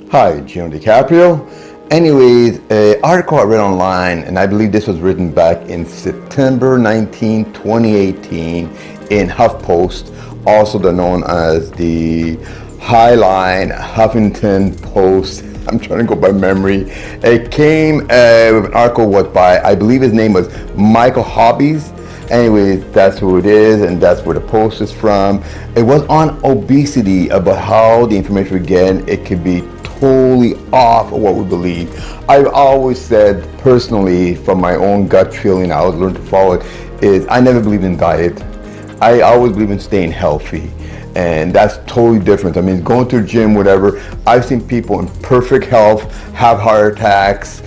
Hi, Gino.dicaprio. Anyways, an article I read online, and I believe this was written back in September 19, 2018 in HuffPost, also known as the Highline Huffington Post. I'm trying to go by memory. It came with an article what by, I believe his name was Michael Hobbies. Anyways, that's who it is, and that's where the post is from. It was on obesity, about how the information we're getting, it could be totally off of what we believe. I've always said personally, from my own gut feeling, I was learned to follow it, is I never believed in diet. I always believe in staying healthy. And that's totally different. I mean, going to the gym, whatever. I've seen people in perfect health have heart attacks,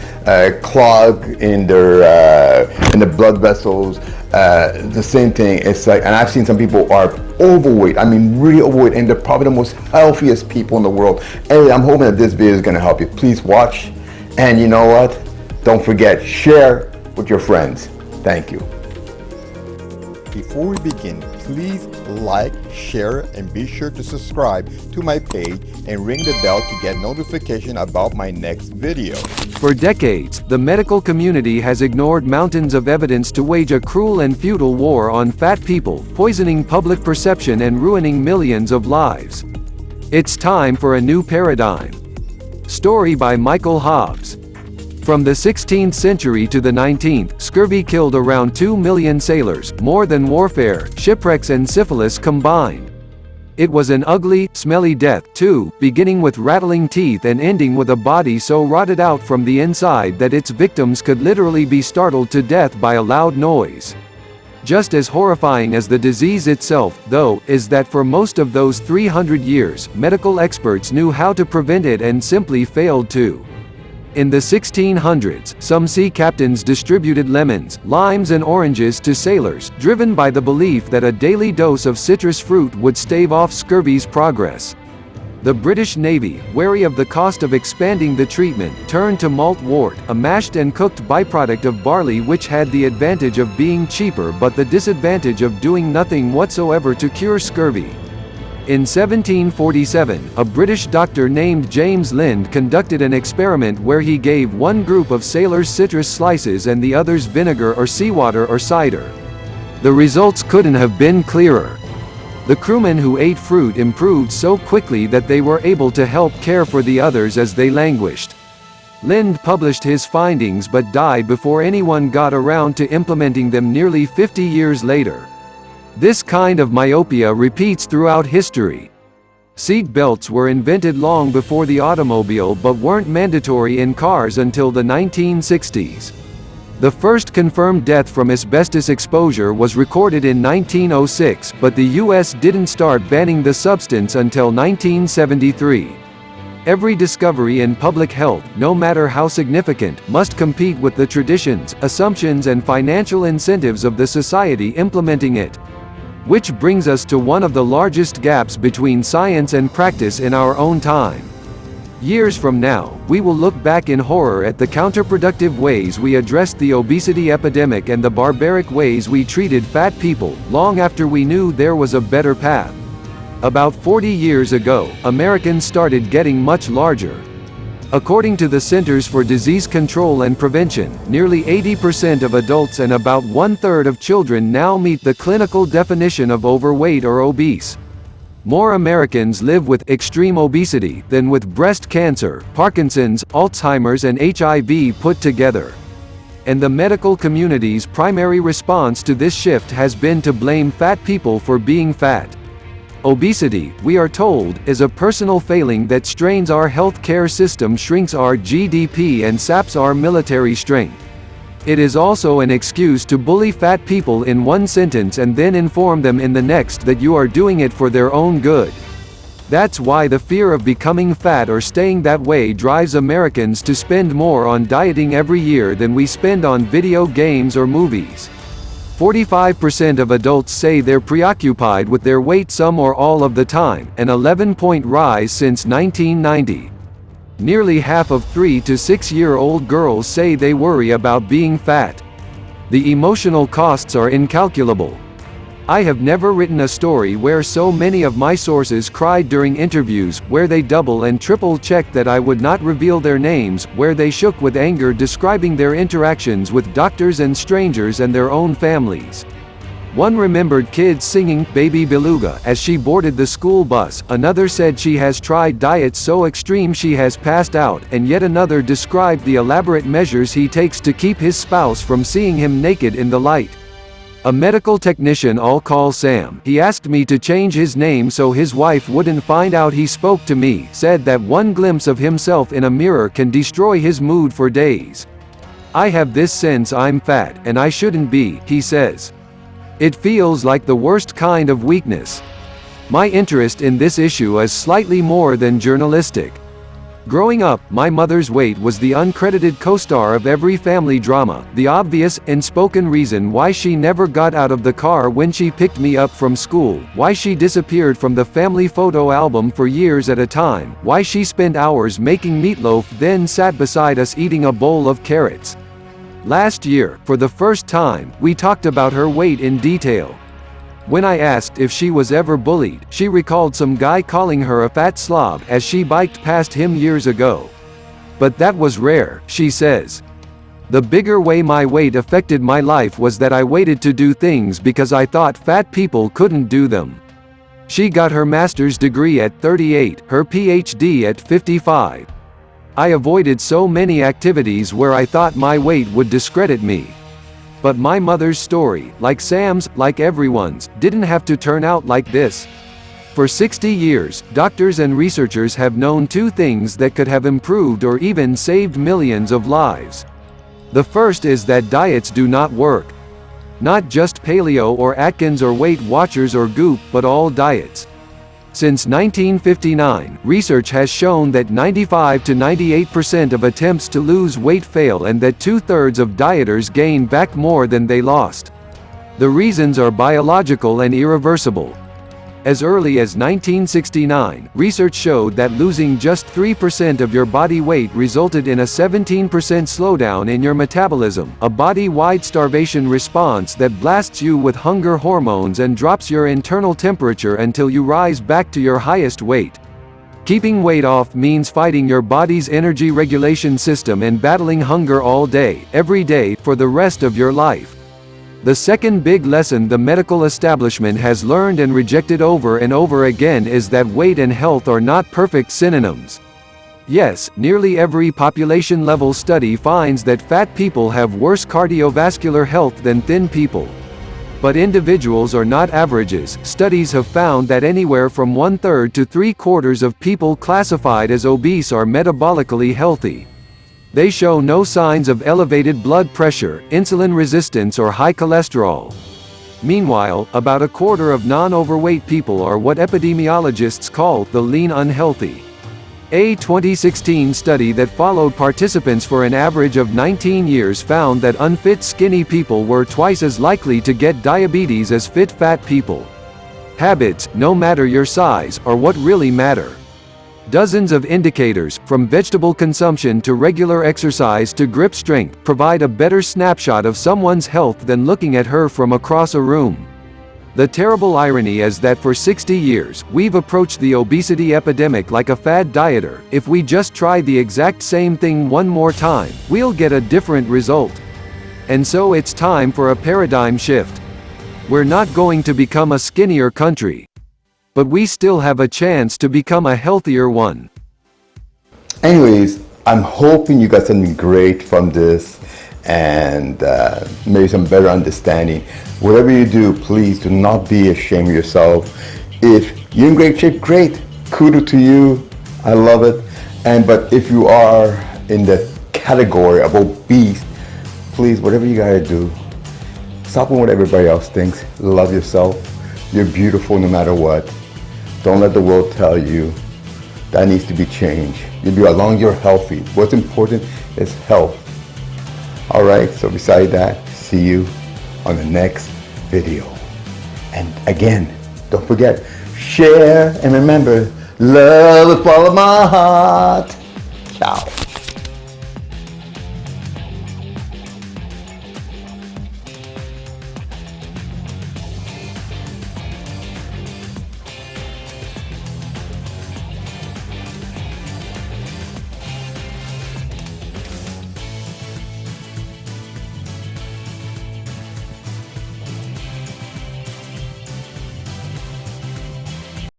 clog in the blood vessels. The same thing. It's like, and I've seen some people are overweight. I mean, really overweight, and they're probably the most healthiest people in the world. Anyway, I'm hoping that this video is going to help you. Please watch, and you know what? Don't forget, share with your friends. Thank you. Before we begin, please like, share, and be sure to subscribe to my page and ring the bell to get notification about my next video. For decades, the medical community has ignored mountains of evidence to wage a cruel and futile war on fat people, poisoning public perception and ruining millions of lives. It's time for a new paradigm. Story by Michael Hobbs. From the 16th century to the 19th, scurvy killed around 2 million sailors, more than warfare, shipwrecks and syphilis combined. It was an ugly, smelly death, too, beginning with rattling teeth and ending with a body so rotted out from the inside that its victims could literally be startled to death by a loud noise. Just as horrifying as the disease itself, though, is that for most of those 300 years, medical experts knew how to prevent it and simply failed to. In the 1600s, some sea captains distributed lemons, limes and oranges to sailors, driven by the belief that a daily dose of citrus fruit would stave off scurvy's progress. The British Navy, wary of the cost of expanding the treatment, turned to malt wort, a mashed and cooked byproduct of barley which had the advantage of being cheaper but the disadvantage of doing nothing whatsoever to cure scurvy. In 1747, a British doctor named James Lind conducted an experiment where he gave one group of sailors citrus slices and the others vinegar or seawater or cider. The results couldn't have been clearer. The crewmen who ate fruit improved so quickly that they were able to help care for the others as they languished. Lind published his findings but died before anyone got around to implementing them nearly 50 years later. This kind of myopia repeats throughout history. Seat belts were invented long before the automobile but weren't mandatory in cars until the 1960s. The first confirmed death from asbestos exposure was recorded in 1906, but the US didn't start banning the substance until 1973. Every discovery in public health, no matter how significant, must compete with the traditions, assumptions and financial incentives of the society implementing it. Which brings us to one of the largest gaps between science and practice in our own time. Years from now, we will look back in horror at the counterproductive ways we addressed the obesity epidemic and the barbaric ways we treated fat people, long after we knew there was a better path. About 40 years ago, Americans started getting much larger. According to the Centers for Disease Control and Prevention, nearly 80% of adults and about 1/3 of children now meet the clinical definition of overweight or obese. More Americans live with extreme obesity than with breast cancer, Parkinson's, Alzheimer's and HIV put together. And the medical community's primary response to this shift has been to blame fat people for being fat. Obesity, we are told, is a personal failing that strains our health care system, shrinks our GDP and saps our military strength. It is also an excuse to bully fat people in one sentence and then inform them in the next that you are doing it for their own good. That's why the fear of becoming fat or staying that way drives Americans to spend more on dieting every year than we spend on video games or movies. 45% of adults say they're preoccupied with their weight some or all of the time, an 11-point rise since 1990. Nearly half of 3 to 6-year-old girls say they worry about being fat. The emotional costs are incalculable. I have never written a story where so many of my sources cried during interviews, where they double and triple checked that I would not reveal their names, where they shook with anger describing their interactions with doctors and strangers and their own families. One remembered kids singing "Baby Beluga" as she boarded the school bus, another said she has tried diets so extreme she has passed out, and yet another described the elaborate measures he takes to keep his spouse from seeing him naked in the light. A medical technician I'll call Sam, he asked me to change his name so his wife wouldn't find out he spoke to me, said that one glimpse of himself in a mirror can destroy his mood for days. I have this sense I'm fat, and I shouldn't be, he says. It feels like the worst kind of weakness. My interest in this issue is slightly more than journalistic. Growing up, my mother's weight was the uncredited co-star of every family drama, the obvious, unspoken reason why she never got out of the car when she picked me up from school, why she disappeared from the family photo album for years at a time, why she spent hours making meatloaf then sat beside us eating a bowl of carrots. Last year, for the first time, we talked about her weight in detail. When I asked if she was ever bullied, she recalled some guy calling her a fat slob as she biked past him years ago. But that was rare, she says. The bigger way my weight affected my life was that I waited to do things because I thought fat people couldn't do them. She got her master's degree at 38, her PhD at 55. I avoided so many activities where I thought my weight would discredit me. But my mother's story, like Sam's, like everyone's, didn't have to turn out like this. For 60 years, doctors and researchers have known two things that could have improved or even saved millions of lives. The first is that diets do not work. Not just paleo or Atkins or Weight Watchers or Goop, but all diets. Since 1959, research has shown that 95 to 98% of attempts to lose weight fail and that 2/3 of dieters gain back more than they lost. The reasons are biological and irreversible. As early as 1969, research showed that losing just 3% of your body weight resulted in a 17% slowdown in your metabolism, a body-wide starvation response that blasts you with hunger hormones and drops your internal temperature until you rise back to your highest weight. Keeping weight off means fighting your body's energy regulation system and battling hunger all day, every day, for the rest of your life. The second big lesson the medical establishment has learned and rejected over and over again is that weight and health are not perfect synonyms. Yes, nearly every population-level study finds that fat people have worse cardiovascular health than thin people. But individuals are not averages. Studies have found that anywhere from 1/3 to 3/4 of people classified as obese are metabolically healthy. They show no signs of elevated blood pressure, insulin resistance or high cholesterol. Meanwhile, about a quarter of non-overweight people are what epidemiologists call the lean unhealthy. A 2016 study that followed participants for an average of 19 years found that unfit skinny people were twice as likely to get diabetes as fit fat people. Habits, no matter your size, are what really matter. Dozens of indicators, from vegetable consumption to regular exercise to grip strength, provide a better snapshot of someone's health than looking at her from across a room. The terrible irony is that for 60 years, we've approached the obesity epidemic like a fad dieter. If we just try the exact same thing one more time, we'll get a different result. And so it's time for a paradigm shift. We're not going to become a skinnier country. But we still have a chance to become a healthier one. Anyways, I'm hoping you got something great from this and maybe some better understanding. Whatever you do, please do not be ashamed of yourself. If you're in great shape, great. Kudos to you. I love it. But if you are in the category of obese, please, whatever you gotta do, stop doing what everybody else thinks. Love yourself. You're beautiful no matter what. Don't let the world tell you that needs to be changed. You'll be, as long as you're healthy. What's important is health. All right, so beside that, see you on the next video. And again, don't forget, share and remember, love will follow my heart. Ciao.